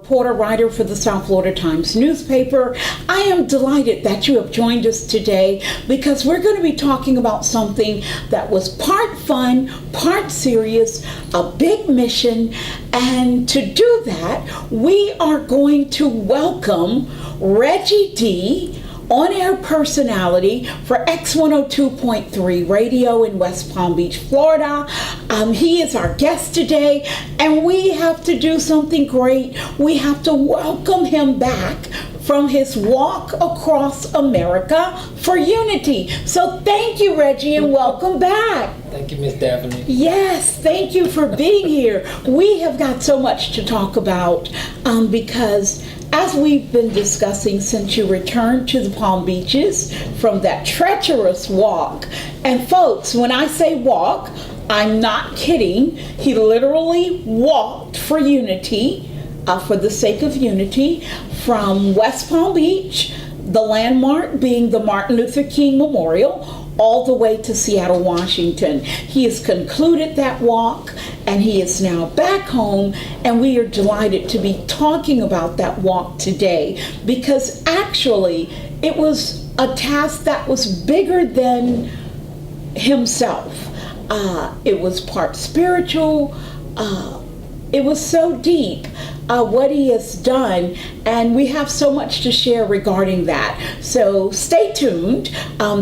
reporter writer for the South Florida Times newspaper. I am delighted that you have joined us today because we're going to be talking about something that was part fun, part serious, a big mission. And to do that, we are going to welcome Reggie Dee, on-air personality for X102.3 radio in West Palm Beach, Florida. He is our guest today, and we have to do something great. We have to welcome him back from his walk across America for unity. So thank you, Reggie, and welcome back. Thank you, Miss Daphne. Yes, thank you for being here. We have got so much to talk about because as we've been discussing since you returned to the Palm Beaches from that treacherous walk, and folks, when I say walk, I'm not kidding. He literally walked for unity, for the sake of unity, from West Palm Beach, the landmark being the Martin Luther King Memorial, all the way to Seattle, Washington. He has concluded that walk, and he is now back home, and we are delighted to be talking about that walk today because actually it was a task that was bigger than himself. It was part spiritual. It was so deep what he has done, and we have so much to share regarding that. So stay tuned.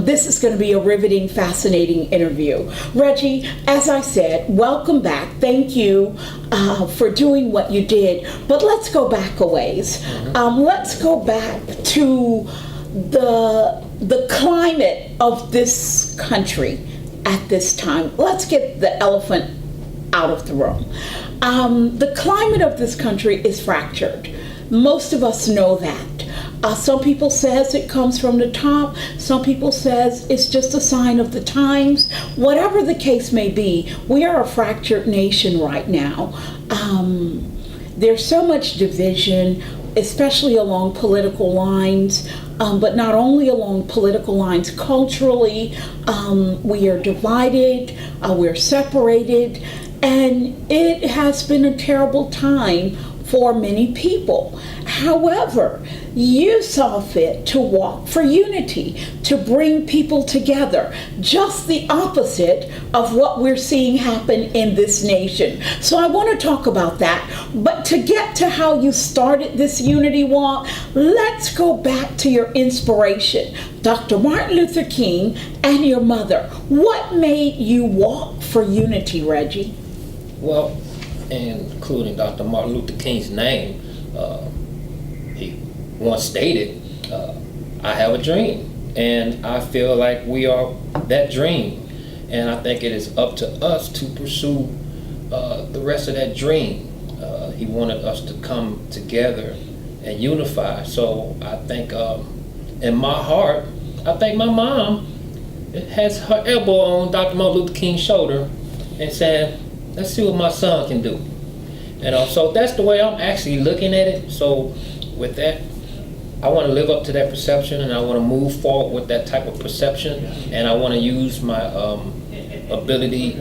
This is going to be a riveting, fascinating interview. Reggie, as I said, welcome back. Thank you for doing what you did. But let's go back a ways. Let's go back to the climate of this country at this time. Let's get the elephant out of the room. The climate of this country is fractured. Most of us know that. Some people says it comes from the top. Some people says it's just a sign of the times. Whatever the case may be, we are a fractured nation right now. There's so much division, especially along political lines, but not only along political lines. Culturally, we are divided, we're separated, and it has been a terrible time for many people. However, you saw fit to walk for unity, to bring people together, just the opposite of what we're seeing happen in this nation. So I want to talk about that. But to get to how you started this unity walk, let's go back to your inspiration, Dr. Martin Luther King and your mother. What made you walk for unity, Reggie? Well, including Dr. Martin Luther King's name, he once stated, I have a dream, and I feel like we are that dream, and I think it is up to us to pursue the rest of that dream. He wanted us to come together and unify, so I think in my heart, I think my mom has her elbow on Dr. Martin Luther King's shoulder and saying, let's see what my son can do. So that's the way I'm actually looking at it. So with that, I want to live up to that perception, and I want to move forward with that type of perception, and I want to use my ability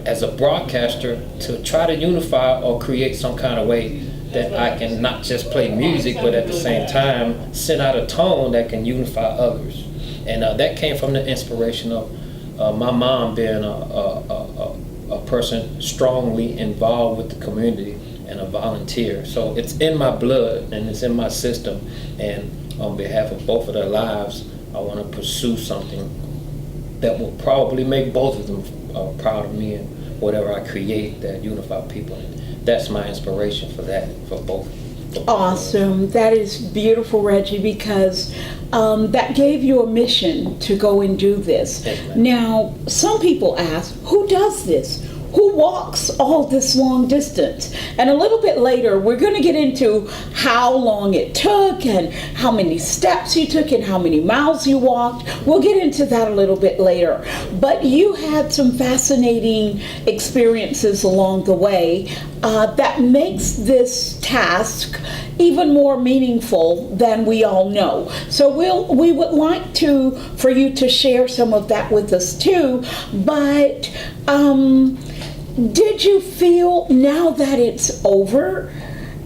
as a broadcaster to try to unify or create some kind of way that I can not just play music, but at the same time send out a tone that can unify others. And that came from the inspiration of my mom being a person strongly involved with the community and a volunteer. So it's in my blood and it's in my system, and on behalf of both of their lives, I want to pursue something that will probably make both of them proud of me and whatever I create that unify people. And that's my inspiration for that, for both. Awesome. That is beautiful, Reggie, because that gave you a mission to go and do this. Yes, now, some people ask, who does this? Who walks all this long distance? And a little bit later, we're going to get into how long it took and how many steps you took and how many miles you walked. We'll get into that a little bit later. But you had some fascinating experiences along the way that makes this task even more meaningful than we all know. So we would like for you to share some of that with us too. But did you feel now that it's over,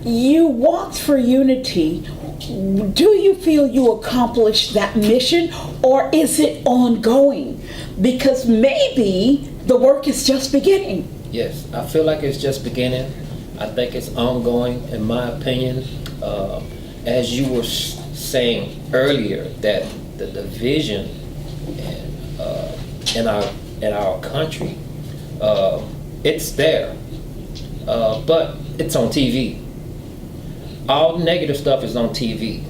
you walked for unity. Do you feel you accomplished that mission, or is it ongoing? Because maybe the work is just beginning. Yes, I feel like it's just beginning. I think it's ongoing, in my opinion. As you were saying earlier, that the division in our country, it's there, but it's on TV. All negative stuff is on TV.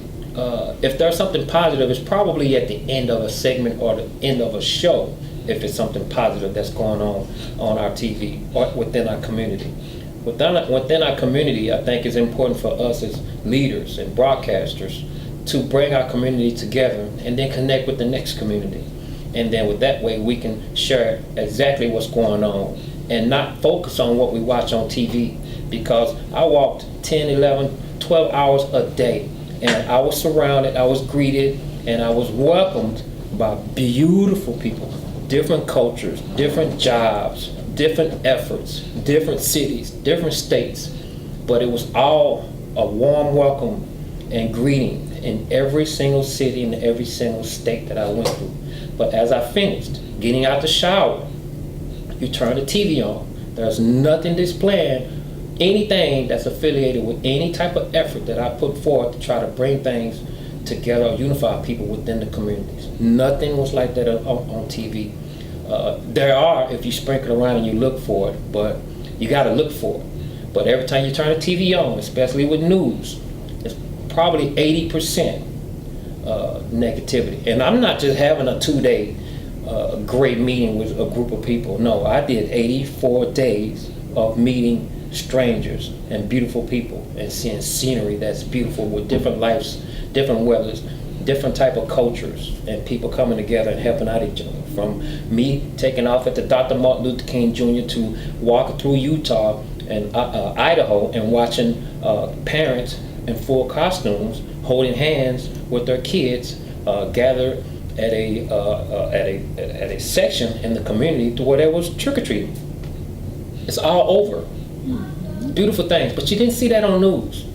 If there's something positive, it's probably at the end of a segment or the end of a show. If it's something positive that's going on our TV or within our community. Within our community, I think it's important for us as leaders and broadcasters to bring our community together and then connect with the next community. And then with that way, we can share exactly what's going on and not focus on what we watch on TV. Because I walked 10, 11, 12 hours a day, and I was surrounded, I was greeted, and I was welcomed by beautiful people, different cultures, different jobs, different efforts, different cities, different states, but it was all a warm welcome and greeting in every single city and every single state that I went through. But as I finished getting out the shower, you turn the TV on. There's nothing displaying anything that's affiliated with any type of effort that I put forth to try to bring things together or unify people within the communities. Nothing was like that on TV. There are, if you sprinkle around and you look for it, but you got to look for it. But every time you turn the TV on, especially with news, it's probably 80% negativity. And I'm not just having a 2-day great meeting with a group of people. No, I did 84 days of meeting strangers and beautiful people and seeing scenery that's beautiful with different lives, different weathers, different type of cultures, and people coming together and helping out each other. From me taking off at the Dr. Martin Luther King Jr. to walking through Utah and Idaho and watching parents in full costumes holding hands with their kids gather at a section in the community to where there was trick-or-treating. It's all over. Beautiful things, but you didn't see that on news.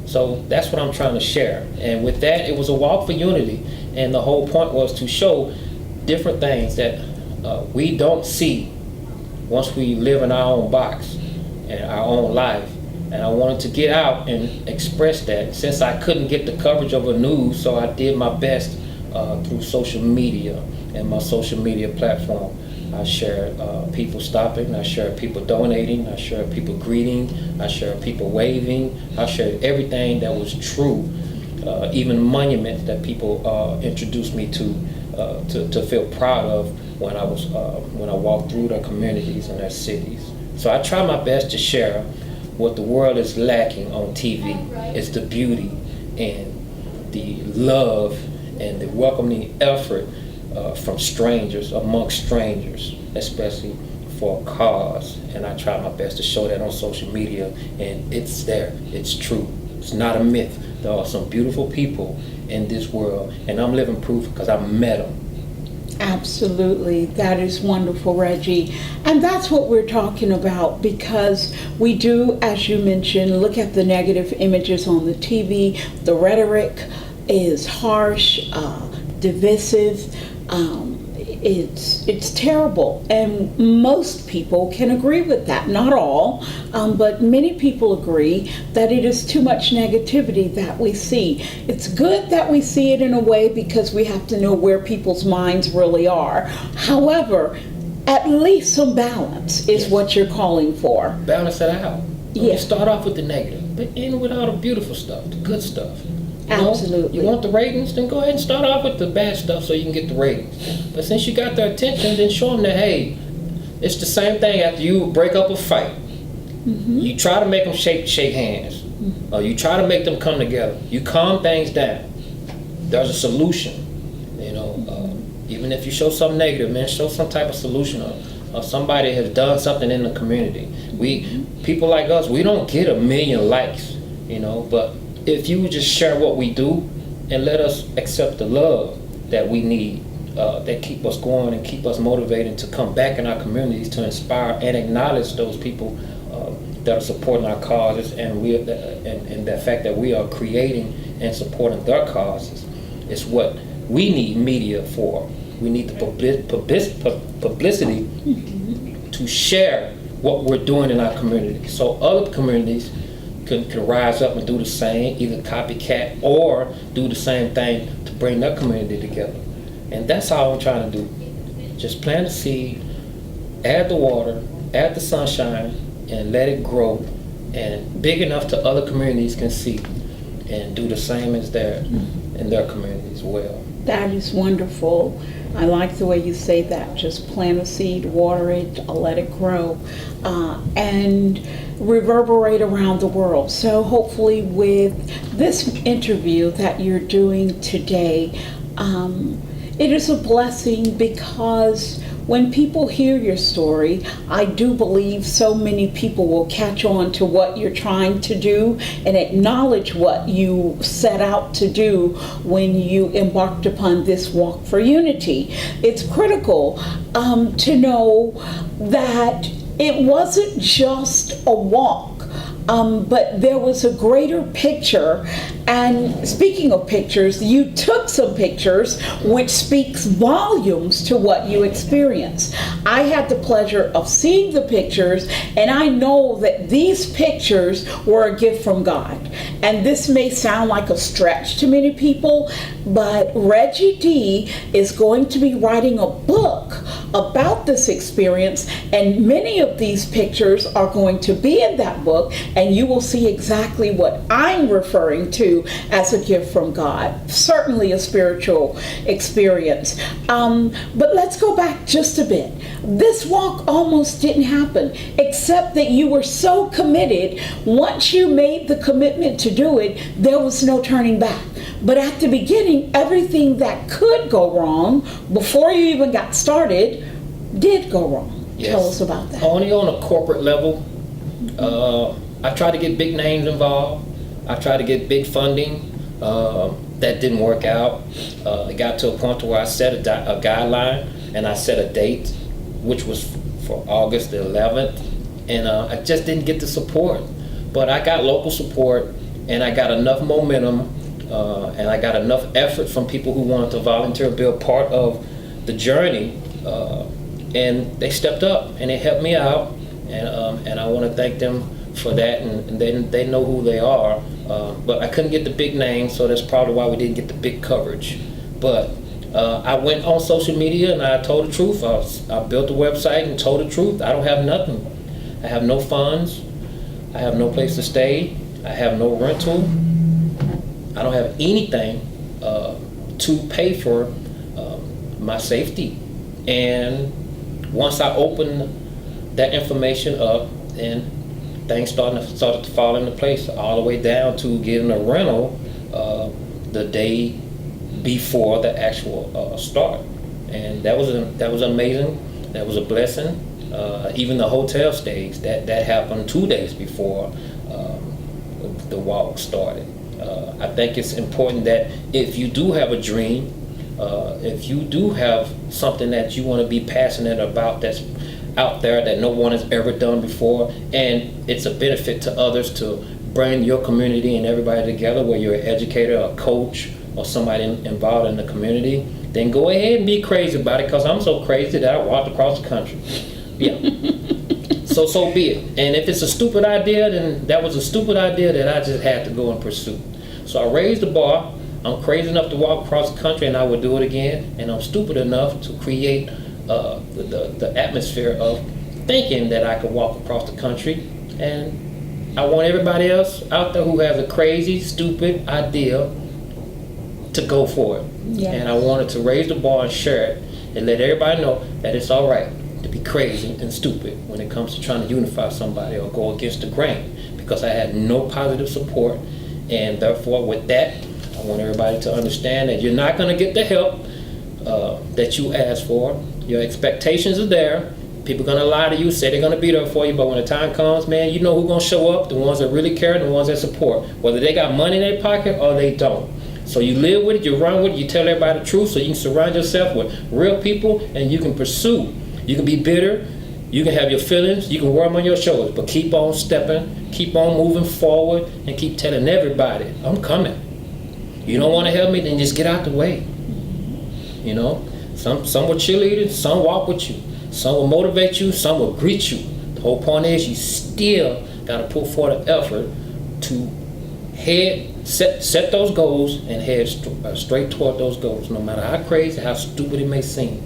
So that's what I'm trying to share. And with that, it was a walk for unity. And the whole point was to show different things that we don't see once we live in our own box and our own life. And I wanted to get out and express that. Since I couldn't get the coverage of the news, so I did my best through social media and my social media platform. I shared people stopping, I shared people donating, I shared people greeting, I shared people waving, I shared everything that was true, even monuments that people introduced me to feel proud of when I walked through their communities and their cities. So I try my best to share what the world is lacking on TV. It's the beauty and the love and the welcoming effort from strangers, amongst strangers, especially for a cause. And I try my best to show that on social media, and it's there, it's true, it's not a myth. There are some beautiful people in this world, and I'm living proof because I met them. Absolutely. That is wonderful, Reggie. And that's what we're talking about, because we do, as you mentioned, look at the negative images on the TV. The rhetoric is harsh, divisive. It's terrible, and most people can agree with that. Not all, but many people agree that it is too much negativity that we see. It's good that we see it in a way because we have to know where people's minds really are. However, at least some balance is what you're calling for. Balance it out. Yeah. You start off with the negative, but end with all the beautiful stuff, the good stuff. Absolutely. You want the ratings? Then go ahead and start off with the bad stuff so you can get the ratings. But since you got their attention, then show them that, hey, it's the same thing after you break up a fight. Mm-hmm. You try to make them shake hands. Mm-hmm. You try to make them come together. You calm things down. There's a solution. Even if you show something negative, man, show some type of solution. Or somebody has done something in the community. People like us, we don't get 1 million likes, but if you would just share what we do and let us accept the love that we need, that keep us going and keep us motivated to come back in our communities to inspire and acknowledge those people that are supporting our causes, and the fact that we are creating and supporting their causes is what we need media for. We need the publicity to share what we're doing in our community, so other communities can rise up and do the same, either copycat or do the same thing to bring their community together. And that's all I'm trying to do. Just plant a seed, add the water, add the sunshine, and let it grow, and big enough to other communities can see, and do the same as in their community as well. That is wonderful. I like the way you say that. Just plant a seed, water it, let it grow, and reverberate around the world. So hopefully with this interview that you're doing today, it is a blessing, because when people hear your story, I do believe so many people will catch on to what you're trying to do and acknowledge what you set out to do when you embarked upon this walk for unity. It's critical to know that it wasn't just a walk, but there was a greater picture. And speaking of pictures, you took some pictures, which speaks volumes to what you experienced. I had the pleasure of seeing the pictures, and I know that these pictures were a gift from God. And this may sound like a stretch to many people, but Reggie Dee is going to be writing a book about this experience, and many of these pictures are going to be in that book, and you will see exactly what I'm referring to as a gift from God. Certainly a spiritual experience. But let's go back just a bit. This walk almost didn't happen, except that you were so committed. Once you made the commitment to do it, there was no turning back. But at the beginning, everything that could go wrong before you even got started did go wrong. Yes. Tell us about that. Only on a corporate level. I tried to get big names involved. I tried to get big funding. That didn't work out. It got to a point where I set a guideline, and I set a date, which was for August the 11th, and I just didn't get the support. But I got local support, and I got enough momentum, and I got enough effort from people who wanted to volunteer, be a part of the journey, and they stepped up and they helped me out, and I want to thank them for that, and they know who they are. But I couldn't get the big names, so that's probably why we didn't get the big coverage. But I went on social media and I told the truth. I built a website and told the truth. I don't have nothing. I have no funds. I have no place to stay. I have no rental. I don't have anything to pay for my safety. And once I opened that information up, and things started to fall into place, all the way down to getting a rental the day before the actual start, and that was amazing. That was a blessing. Even the hotel stays that happened 2 days before the walk started. I think it's important that if you do have a dream, if you do have something that you want to be passionate about, that's out there that no one has ever done before, and it's a benefit to others to bring your community and everybody together, where you're an educator, a coach, or somebody involved in the community, then go ahead and be crazy about it, because I'm so crazy that I walked across the country. Yeah. So be it. And if it's a stupid idea, then that was a stupid idea that I just had to go and pursue. So I raised the bar. I'm crazy enough to walk across the country, and I would do it again, and I'm stupid enough to create the atmosphere of thinking that I could walk across the country. And I want everybody else out there who has a crazy, stupid idea to go for it. Yes. And I wanted to raise the bar and share it, and let everybody know that it's all right to be crazy and stupid when it comes to trying to unify somebody or go against the grain, because I had no positive support. And therefore, with that, I want everybody to understand that you're not going to get the help that you asked for. Your expectations are there. People are going to lie to you, say they're going to be there for you, but when the time comes, man, you know who's going to show up, the ones that really care, the ones that support, whether they got money in their pocket or they don't. So you live with it, you run with it, you tell everybody the truth, so you can surround yourself with real people, and you can pursue. You can be bitter, You can have your feelings, you can wear them on your shoulders, but keep on stepping, keep on moving forward, and keep telling everybody, I'm coming. You don't want to help me, then just get out the way. You know, some will cheerlead you, some walk with you, some will motivate you, some will greet you. The whole point is you still got to put forth an effort to set those goals and head straight toward those goals, no matter how crazy, how stupid it may seem.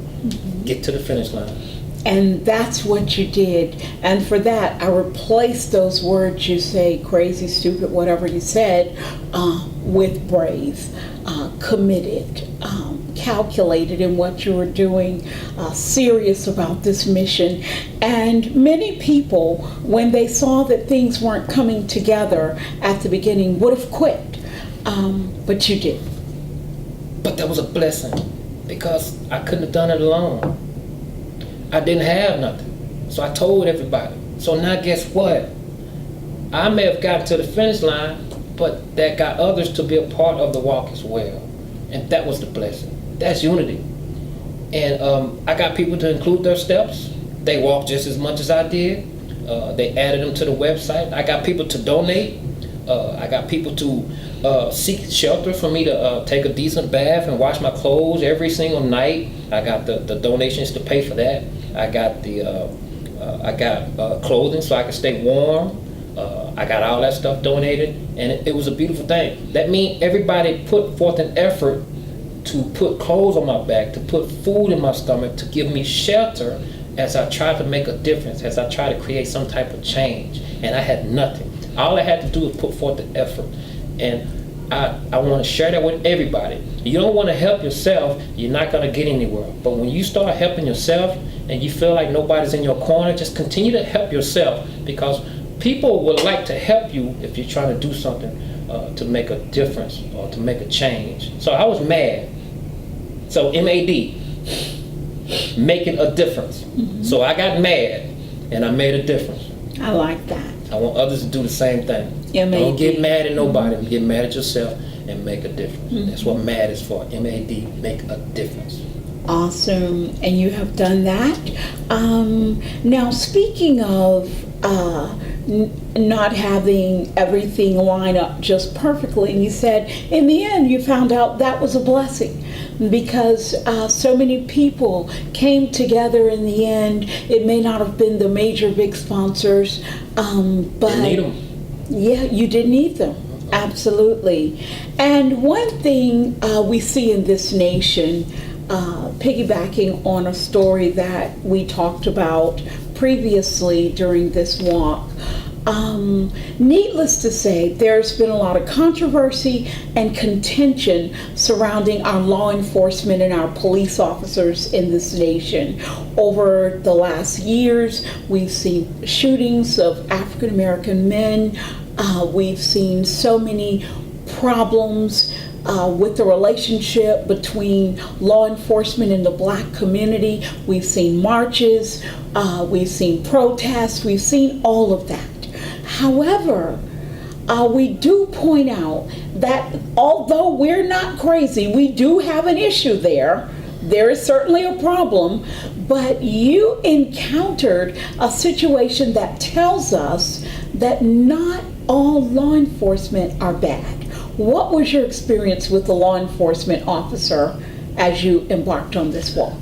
Get to the finish line. And that's what you did. And for that, I replaced those words you say, crazy, stupid, whatever you said, with brave, committed, calculated in what you were doing, serious about this mission. And many people, when they saw that things weren't coming together at the beginning, would have quit. But you did. But that was a blessing, because I couldn't have done it alone. I didn't have nothing. So I told everybody. So now guess what? I may have gotten to the finish line, but that got others to be a part of the walk as well. And that was the blessing. That's unity. And I got people to include their steps. They walked just as much as I did. They added them to the website. I got people to donate. I got people to seek shelter for me to take a decent bath and wash my clothes every single night. I got the donations to pay for that. I got clothing so I can stay warm. I got all that stuff donated, and it was a beautiful thing. That means everybody put forth an effort to put clothes on my back, to put food in my stomach, to give me shelter as I tried to make a difference, as I tried to create some type of change. And I had nothing. All I had to do was put forth the effort. And I want to share that with everybody. You don't want to help yourself, you're not going to get anywhere. But when you start helping yourself and you feel like nobody's in your corner, just continue to help yourself, because people would like to help you if you're trying to do something to make a difference or to make a change. So I was mad. So MAD, making a difference. Mm-hmm. So I got mad and I made a difference. I like that. I want others to do the same thing. MAD. Don't get mad at nobody. Mm-hmm. Get mad at yourself and make a difference. Mm-hmm. That's what MAD is for. MAD, make a difference. Awesome. And you have done that. Now, speaking of not having everything line up just perfectly, and you said in the end you found out that was a blessing, because so many people came together in the end. It may not have been the major big sponsors, but you need them. Yeah, you did need them. Absolutely. And one thing we see in this nation, piggybacking on a story that we talked about previously during this walk, needless to say, there's been a lot of controversy and contention surrounding our law enforcement and our police officers in this nation. Over the last years, we've seen shootings of African American men. We've seen so many problems with the relationship between law enforcement and the Black community. We've seen marches, we've seen protests, we've seen all of that. However, we do point out that although we're not crazy, we do have an issue there. There is certainly a problem, but you encountered a situation that tells us that not all law enforcement are bad. What was your experience with the law enforcement officer as you embarked on this walk?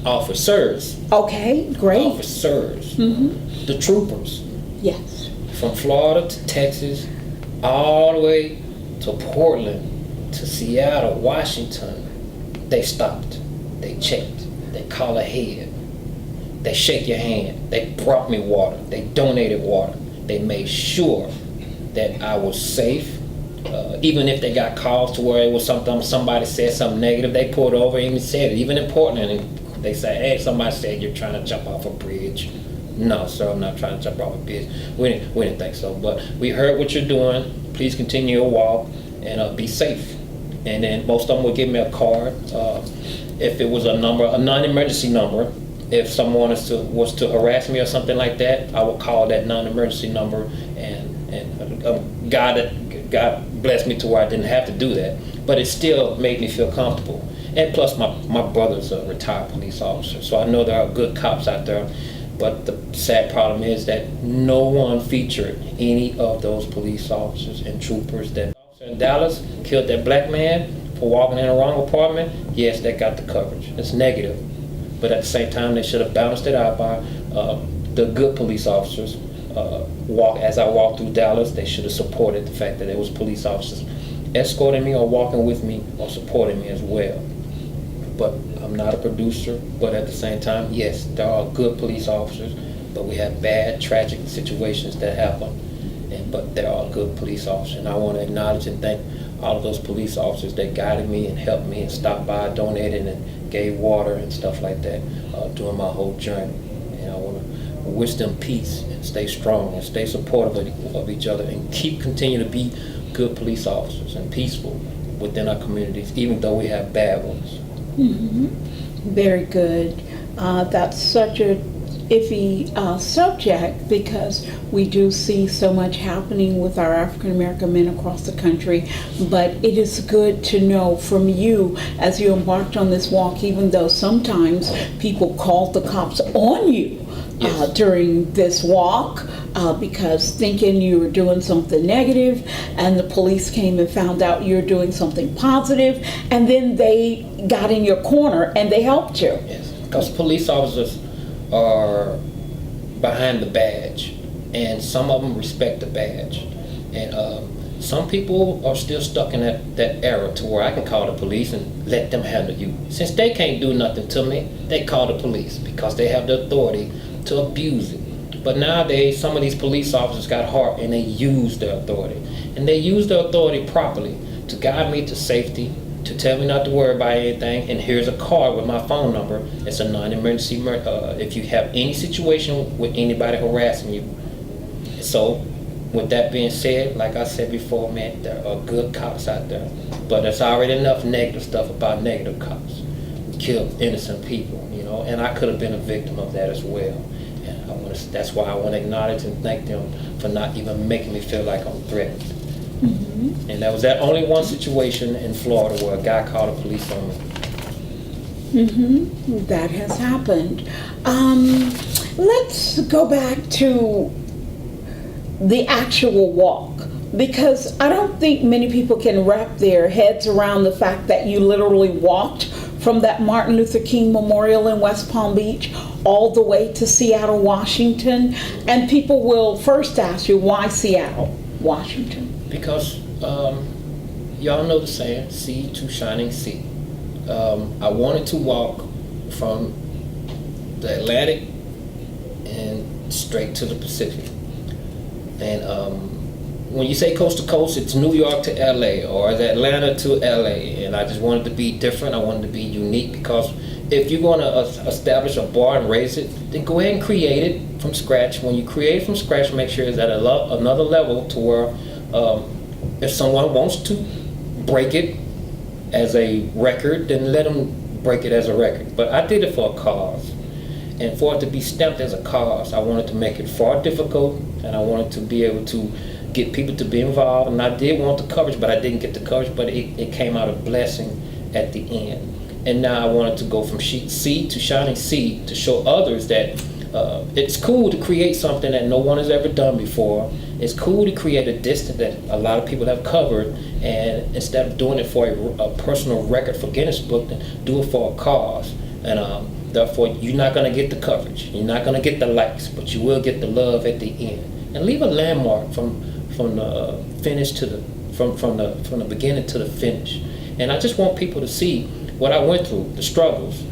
Officers. Okay, great. Officers. Mm-hmm. The troopers. Yes. From Florida to Texas, all the way to Portland, to Seattle, Washington, they stopped. They checked. They call ahead. They shake your hand. They brought me water. They donated water. They made sure that I was safe. Even if they got calls to where it was somebody said something negative, they pulled over and even said it. Even in Portland, and they say, hey, somebody said you're trying to jump off a bridge. No, sir, I'm not trying to jump off a bridge. We didn't think so, but we heard what you're doing. Please continue your walk and be safe. And then most of them would give me a card. If it was a number, a non-emergency number, if someone was to harass me or something like that, I would call that non-emergency number, and God blessed me to where I didn't have to do that, but it still made me feel comfortable. And plus, my brother's a retired police officer, so I know there are good cops out there. But the sad problem is that no one featured any of those police officers and troopers that in Dallas killed that black man for walking in the wrong apartment. Yes, that got the coverage. It's negative. But at the same time, they should have balanced it out by the good police officers. As I walked through Dallas, they should have supported the fact that there was police officers escorting me or walking with me or supporting me as well. But I'm not a producer, but at the same time, yes, there are good police officers, but we have bad, tragic situations that happen. But there are good police officers, and I want to acknowledge and thank all of those police officers that guided me and helped me and stopped by, donated, and gave water and stuff like that during my whole journey. And I want to wish them peace and stay strong and stay supportive of each other and continue to be good police officers and peaceful within our communities, even though we have bad ones. Mm-hmm. Very good. That's such a iffy subject, because we do see so much happening with our African American men across the country. But it is good to know from you, as you embarked on this walk, even though sometimes people called the cops on you during this walk because thinking you were doing something negative, and the police came and found out you're doing something positive, and then they got in your corner and they helped you. Yes, because police officers are behind the badge, and some of them respect the badge, and some people are still stuck in that era to where I can call the police and let them handle you. Since they can't do nothing to me, they call the police because they have the authority to abuse it. But nowadays, some of these police officers got heart and they use their authority, and they use their authority properly to guide me to safety, to tell me not to worry about anything. And here's a card with my phone number. It's a non-emergency if you have any situation with anybody harassing you. So with that being said, like I said before, man, there are good cops out there, but there's already enough negative stuff about negative cops. Killed innocent people, and I could have been a victim of that as well. And that's why I want to acknowledge and thank them for not even making me feel like I'm threatened. Mm-hmm. And that was that only one situation in Florida where a guy called the police on me. Mm-hmm. That has happened. Let's go back to the actual walk, because I don't think many people can wrap their heads around the fact that you literally walked from that Martin Luther King Memorial in West Palm Beach all the way to Seattle, Washington. And people will first ask you, why Seattle, Washington? Because y'all know the saying, sea to shining sea. I wanted to walk from the Atlantic and straight to the Pacific. And when you say coast to coast, it's New York to LA, or it's Atlanta to LA. And I just wanted to be different. I wanted to be unique, because if you're going to establish a bar and raise it, then go ahead and create it from scratch. When you create it from scratch, make sure it's at another level to where if someone wants to break it as a record, then let them break it as a record. But I did it for a cause. And for it to be stamped as a cause, I wanted to make it far difficult, and I wanted to be able to get people to be involved. And I did want the coverage, but I didn't get the coverage, but it came out a blessing at the end. And now I wanted to go from sea to shining sea to show others that it's cool to create something that no one has ever done before. It's cool to create a distance that a lot of people have covered, and instead of doing it for a personal record for Guinness Book, then do it for a cause. And therefore, you're not going to get the coverage, you're not going to get the likes, but you will get the love at the end. And leave a landmark from the finish to from the beginning to the finish. And I just want people to see what I went through, the struggles,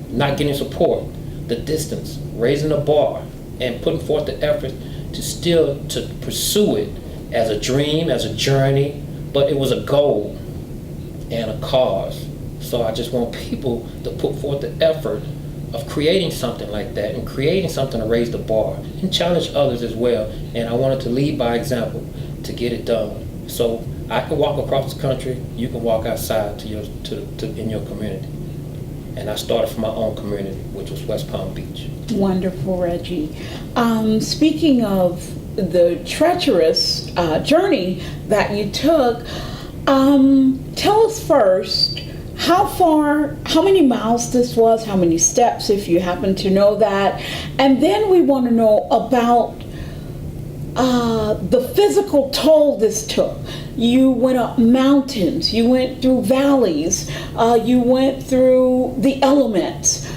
not getting support, the distance, raising the bar, and putting forth the effort to pursue it as a dream, as a journey, but it was a goal and a cause. So I just want people to put forth the effort of creating something like that, and creating something to raise the bar and challenge others as well. And I wanted to lead by example to get it done. So I can walk across the country, you can walk outside in your community. And I started from my own community, which was West Palm Beach. Wonderful, Reggie. Speaking of the treacherous journey that you took, tell us first, how many miles this was, how many steps, if you happen to know that. And then we want to know about the physical toll this took. You went up mountains, you went through valleys, you went through the elements.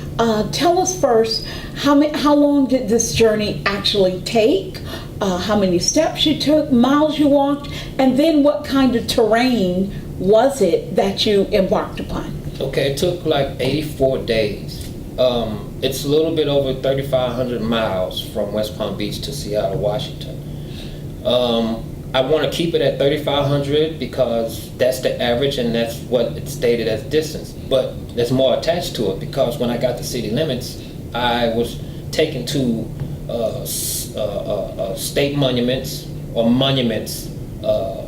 Tell us first, how long did this journey actually take? How many steps you took, miles you walked, and then what kind of terrain was it that you embarked upon? Okay, it took like 84 days. It's a little bit over 3,500 miles from West Palm Beach to Seattle, Washington. I want to keep it at 3,500 because that's the average and that's what it's stated as distance. But there's more attached to it because when I got to city limits, I was taken to state monuments or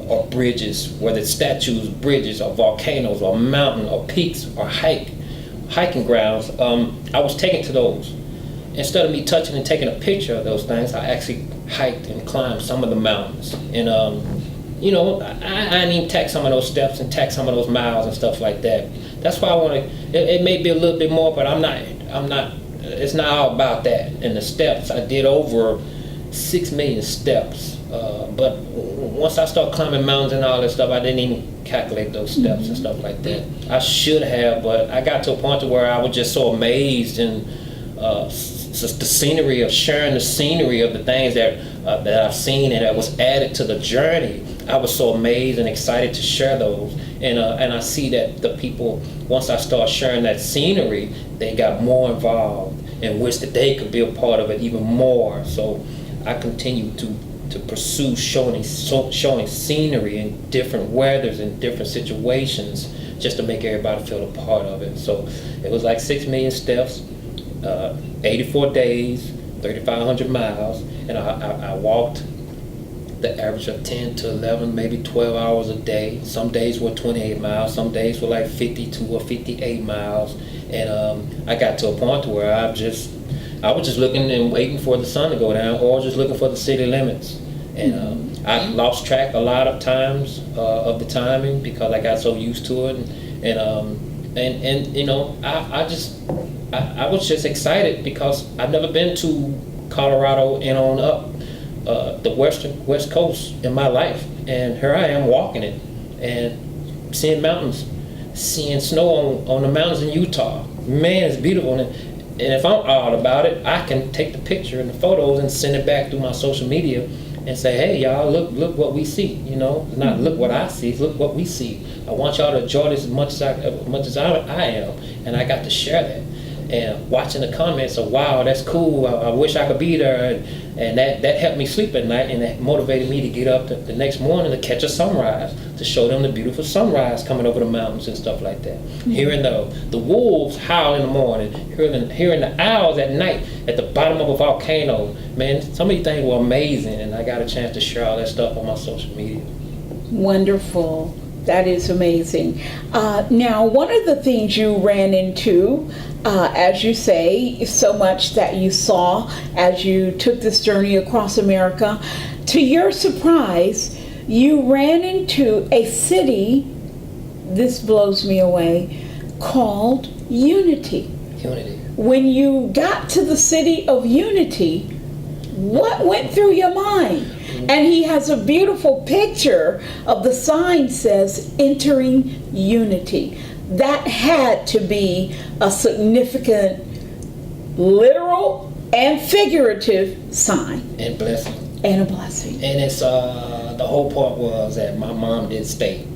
or bridges, whether it's statues, bridges, or volcanoes, or mountain, or peaks, or hiking grounds. I was taken to those. Instead of me touching and taking a picture of those things, I actually hiked and climbed some of the mountains. And I didn't even tack some of those steps and tack some of those miles and stuff like that. That's why I want to. It may be a little bit more, but I'm not. It's not all about that. And the steps, I did over 6 million steps. But once I started climbing mountains and all that stuff, I didn't even calculate those steps and stuff like that. I should have, but I got to a point where I was just so amazed and just the scenery of sharing the scenery of the things that I've seen and that was added to the journey. I was so amazed and excited to share those. And I see that the people, once I start sharing that scenery, they got more involved and wish that they could be a part of it even more. So I continue to pursue showing scenery in different weathers and different situations just to make everybody feel a part of it. So it was like 6 million steps, 84 days, 3,500 miles, and I walked the average of 10 to 11, maybe 12 hours a day. Some days were 28 miles, some days were like 52 or 58 miles, and I got to a point where I was just looking and waiting for the sun to go down, or just looking for the city limits. And I lost track a lot of times of the timing because I got so used to it, and I was just excited because I've never been to Colorado and on up the west coast in my life, and here I am walking it and seeing mountains, seeing snow on the mountains in Utah. Man, it's beautiful. And if I'm all about it, I can take the picture and the photos and send it back through my social media and say, hey, y'all, look what we see. Not look what I see, look what we see. I want y'all to enjoy this as much as I am, and I got to share that. And watching the comments of, wow, that's cool, I wish I could be there, and that helped me sleep at night, and that motivated me to get up the next morning to catch a sunrise, to show them the beautiful sunrise coming over the mountains and stuff like that. Mm-hmm. Hearing the wolves howl in the morning, hearing the owls at night at the bottom of a volcano. Man, some of these things were amazing, and I got a chance to share all that stuff on my social media. Wonderful. That is amazing. Now, one of the things you ran into, as you say, so much that you saw as you took this journey across America, to your surprise, you ran into a city, this blows me away, called Unity. Unity. When you got to the city of Unity, what went through your mind? And he has a beautiful picture of the sign says entering Unity. That had to be a significant literal and figurative sign. And blessing. And a blessing. And it's the whole part was that my mom did state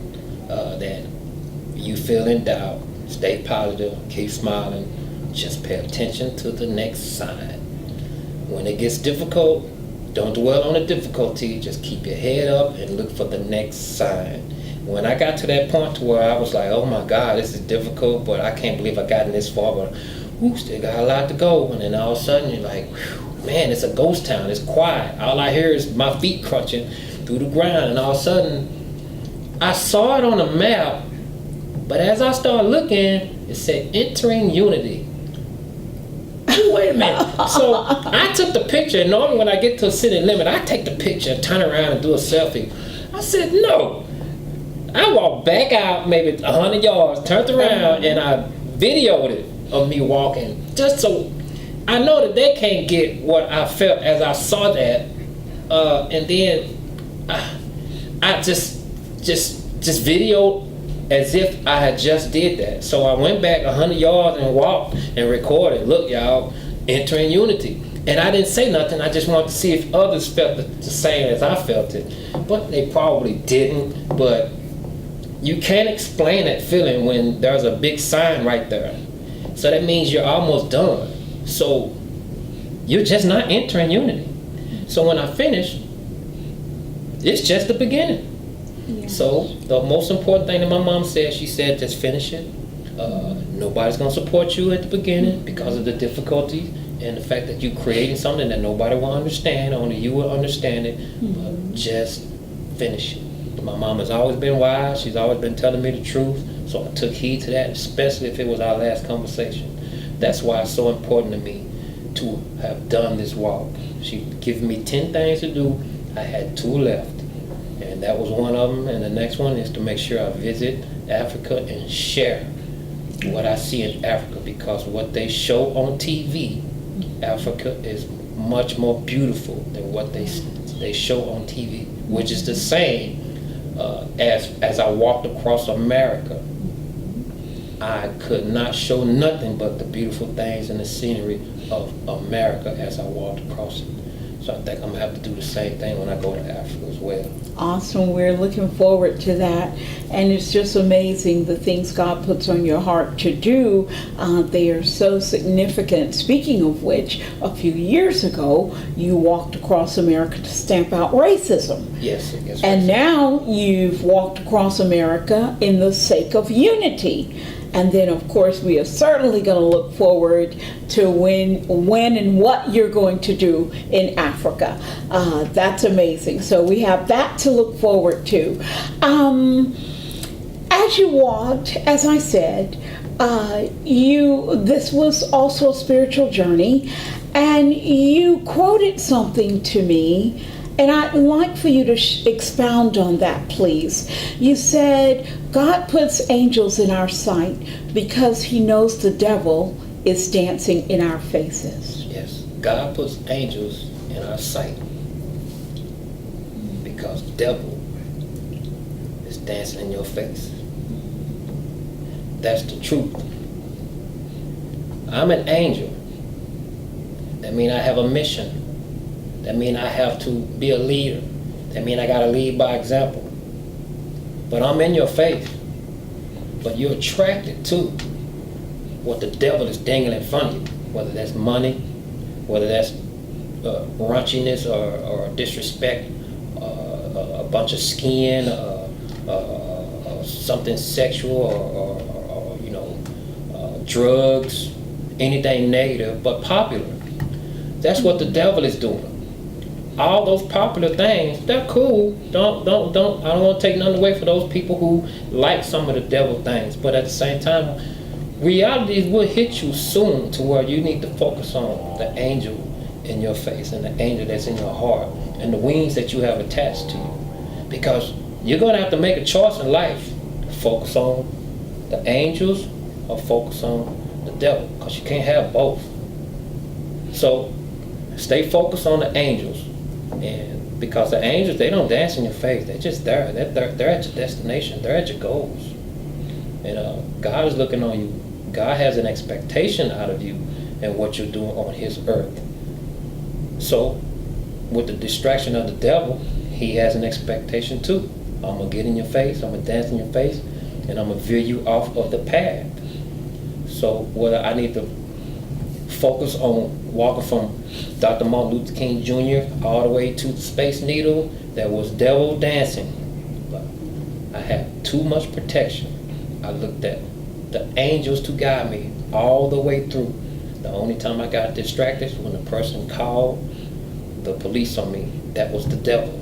that you feel in doubt, stay positive, keep smiling, just pay attention to the next sign. When it gets difficult, don't dwell on the difficulty, just keep your head up and look for the next sign. When I got to that point to where I was like, oh my God, this is difficult, but I can't believe I gotten this far, but still got a lot to go. And then all of a sudden you're like, man, it's a ghost town, it's quiet. All I hear is my feet crunching through the ground. And all of a sudden, I saw it on the map, but as I started looking, it said entering Unity. Wait a minute. So I took the picture, and normally when I get to a city limit, I take the picture, turn around and do a selfie. I said, no. I walked back out maybe 100 yards, turned around, and I videoed it of me walking, just so I know that they can't get what I felt as I saw that. And then I just videoed as if I had just did that. So I went back 100 yards and walked and recorded. Look, y'all, entering unity. And I didn't say nothing. I just wanted to see if others felt the same as I felt it. But they probably didn't. But you can't explain that feeling when there's a big sign right there. So that means you're almost done. So you're just not entering unity. So when I finish, it's just the beginning. Yeah. So the most important thing that my mom said, she said, just finish it. Nobody's going to support you at the beginning because of the difficulties and the fact that you're creating something that nobody will understand, only you will understand it. But just finish it. My mom has always been wise. She's always been telling me the truth. So I took heed to that, especially if it was our last conversation. That's why it's so important to me to have done this walk. She given me 10 things to do. I had 2 left. And that was one of them. And the next one is to make sure I visit Africa and share what I see in Africa, because what they show on TV, Africa is much more beautiful than what they show on TV, which is the same as I walked across America. I could not show nothing but the beautiful things and the scenery of America as I walked across it. So I think I'm going to have to do the same thing when I go to Africa as well. Awesome. We're looking forward to that. And it's just amazing the things God puts on your heart to do. They are so significant. Speaking of which, a few years ago, you walked across America to stamp out racism. Yes. And now you've walked across America in the sake of unity. And then, of course, we are certainly going to look forward to when and what you're going to do in Africa. That's amazing. So we have that to look forward to. As you walked, as I said, this was also a spiritual journey, and you quoted something to me. And I'd like for you to expound on that, please. You said, God puts angels in our sight because he knows the devil is dancing in our faces. Yes, God puts angels in our sight because the devil is dancing in your face. That's the truth. I'm an angel. That means I have a mission. That means I have to be a leader. That means I got to lead by example. But I'm in your face. But you're attracted to what the devil is dangling in front of you, whether that's money, whether that's raunchiness or disrespect, a bunch of skin, something sexual, or drugs, anything negative but popular. That's what the devil is doing. All those popular things, they're cool. I don't want to take nothing away for those people who like some of the devil things. But at the same time, reality will hit you soon to where you need to focus on the angel in your face and the angel that's in your heart and the wings that you have attached to you. Because you're going to have to make a choice in life. Focus on the angels or focus on the devil. Because you can't have both. So stay focused on the angels. And because the angels, they don't dance in your face. They're just there. They're at your destination. They're at your goals. And God is looking on you. God has an expectation out of you and what you're doing on his earth. So with the distraction of the devil, he has an expectation too. I'm going to get in your face. I'm going to dance in your face. And I'm going to veer you off of the path. So whether I need to focus on walking from Dr. Martin Luther King Jr. all the way to the Space Needle, that was devil dancing. But I had too much protection. I looked at the angels to guide me all the way through. The only time I got distracted was when the person called the police on me. That was the devil.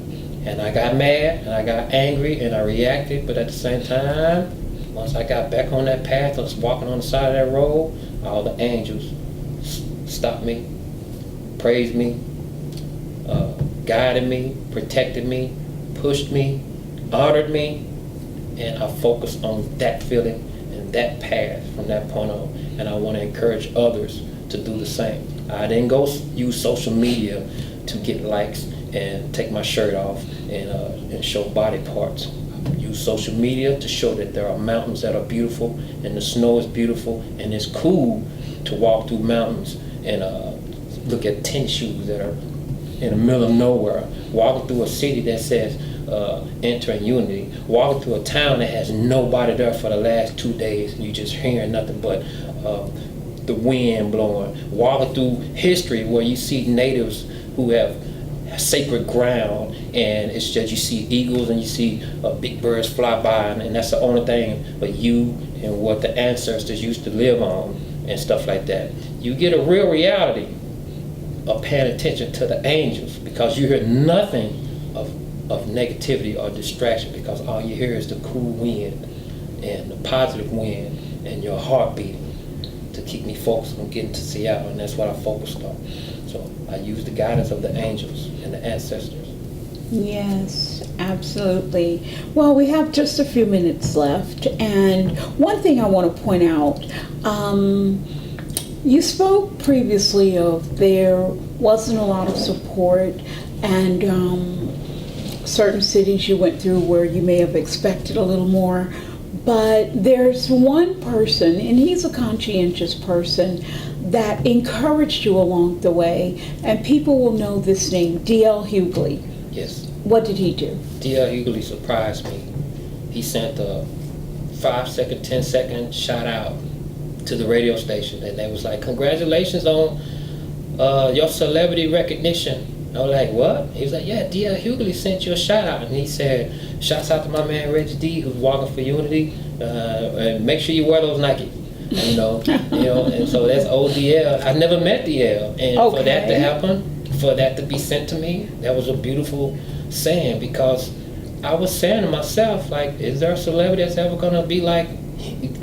And I got mad and I got angry and I reacted, but at the same time, once I got back on that path, I was walking on the side of that road, all the angels stopped me, praised me, guided me, protected me, pushed me, honored me, and I focus on that feeling and that path from that point on, and I want to encourage others to do the same. I didn't go use social media to get likes and take my shirt off and show body parts. I use social media to show that there are mountains that are beautiful and the snow is beautiful, and it's cool to walk through mountains and look at tennis shoes that are in the middle of nowhere, walking through a city that says entering unity, walking through a town that has nobody there for the last 2 days and you just hearing nothing but the wind blowing, walking through history where you see natives who have sacred ground, and it's just you see eagles and you see big birds fly by, and that's the only thing but you and what the ancestors used to live on and stuff like that. You get a real reality of paying attention to the angels, because you hear nothing of negativity or distraction, because all you hear is the cool wind and the positive wind and your heart beating to keep me focused on getting to Seattle, and that's what I focused on. So I use the guidance of the angels and the ancestors. Yes, absolutely. Well, we have just a few minutes left, and one thing I want to point out, you spoke previously of there wasn't a lot of support, and certain cities you went through where you may have expected a little more, but there's one person, and he's a conscientious person, that encouraged you along the way, and people will know this name, D.L. Hughley. Yes. What did he do? D.L. Hughley surprised me. He sent a 5-second, 10-second shout out to the radio station, and they was like, "Congratulations on your celebrity recognition." I was like, "What?" He was like, "Yeah, D.L. Hughley sent you a shout out," and he said, "Shouts out to my man Reggie Dee, who's walking for unity, and make sure you wear those Nikes." You know, and so that's old DL. I never met DL, and for that to happen, for that to be sent to me, that was a beautiful saying, because I was saying to myself, like, is there a celebrity that's ever gonna be like,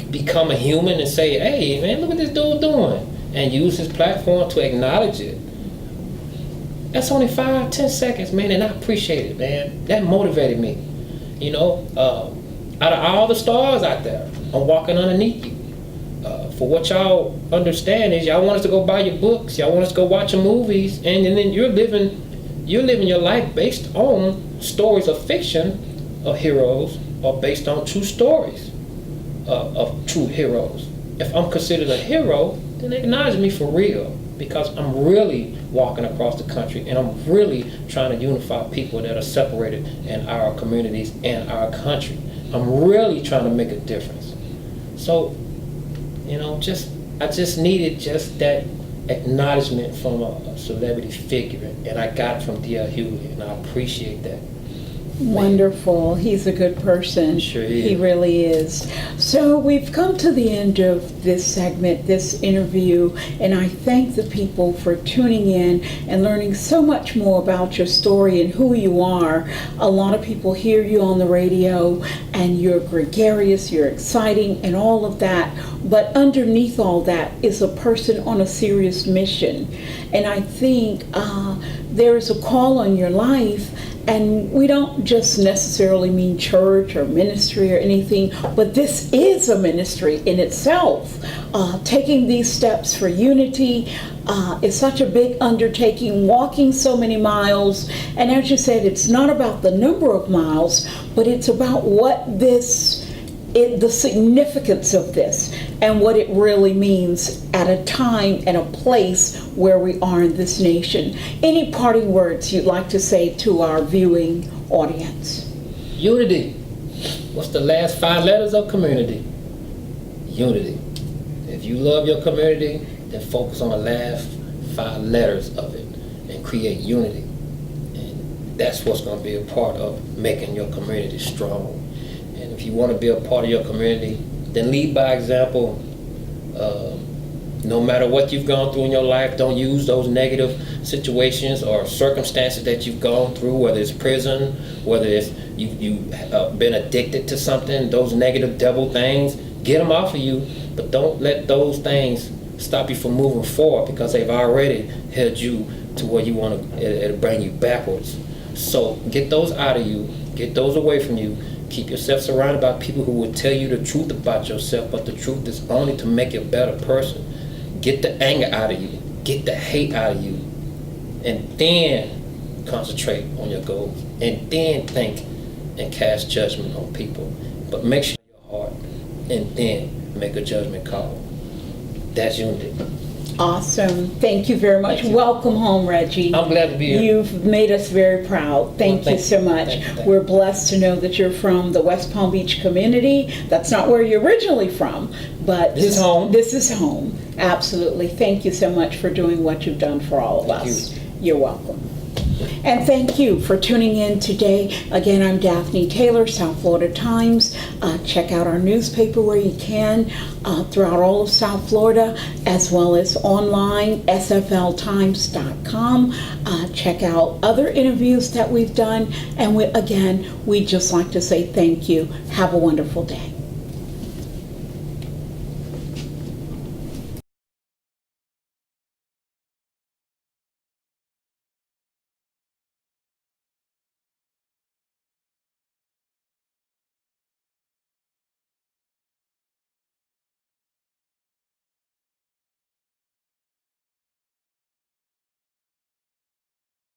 become a human and say, "Hey, man, look what this dude doing," and use his platform to acknowledge it? That's only 5-10 seconds, man, and I appreciate it, man. That motivated me. You know, out of all the stars out there, I'm walking underneath you. For what y'all understand is y'all want us to go buy your books, y'all want us to go watch your movies, and then you're living your life based on stories of fiction of heroes, or based on true stories of true heroes. If I'm considered a hero, then acknowledge me for real, because I'm really walking across the country and I'm really trying to unify people that are separated in our communities and our country. I'm really trying to make a difference. So, you know, I just needed just that acknowledgement from a celebrity figure, and I got it from D.L. Hughley, and I appreciate that. Wonderful. He's a good person. Sure is. He really is. So we've come to the end of this segment, this interview, and I thank the people for tuning in and learning so much more about your story and who you are. A lot of people hear you on the radio, and you're gregarious, you're exciting, and all of that. But underneath all that is a person on a serious mission. And I think there is a call on your life. And we don't just necessarily mean church or ministry or anything, but this is a ministry in itself. Taking these steps for unity is such a big undertaking, walking so many miles. And as you said, it's not about the number of miles, but it's about what the significance of this and what it really means at a time and a place where we are in this nation. Any parting words you'd like to say to our viewing audience? Unity. What's the last 5 letters of community? Unity. If you love your community, then focus on the last 5 letters of it and create unity. And that's what's going to be a part of making your community strong. And if you want to be a part of your community, then lead by example. No matter what you've gone through in your life, don't use those negative situations or circumstances that you've gone through, whether it's prison, whether it's you've been addicted to something, those negative devil things, get them off of you, but don't let those things stop you from moving forward, because they've already held you to where you want to, it'll bring you backwards. So get those out of you, get those away from you, Keep yourself surrounded by people who will tell you the truth about yourself, but the truth is only to make you a better person. Get the anger out of you. Get the hate out of you. And then concentrate on your goals. And then think and cast judgment on people. But make sure your heart, and then make a judgment call. That's unity. Awesome. Thank you very much. Thank you. Welcome home, Reggie. I'm glad to be here. You've made us very proud. Thank you so much. Thank you. We're blessed to know that you're from the West Palm Beach community. That's not where you're originally from, but This is home. This is home. Absolutely. Thank you so much for doing what you've done for all of Thank us. You're welcome. And thank you for tuning in today. Again, I'm Daphne Taylor, South Florida Times. Check out our newspaper where you can throughout all of South Florida, as well as online, sfltimes.com. Check out other interviews that we've done. And we'd just like to say thank you. Have a wonderful day.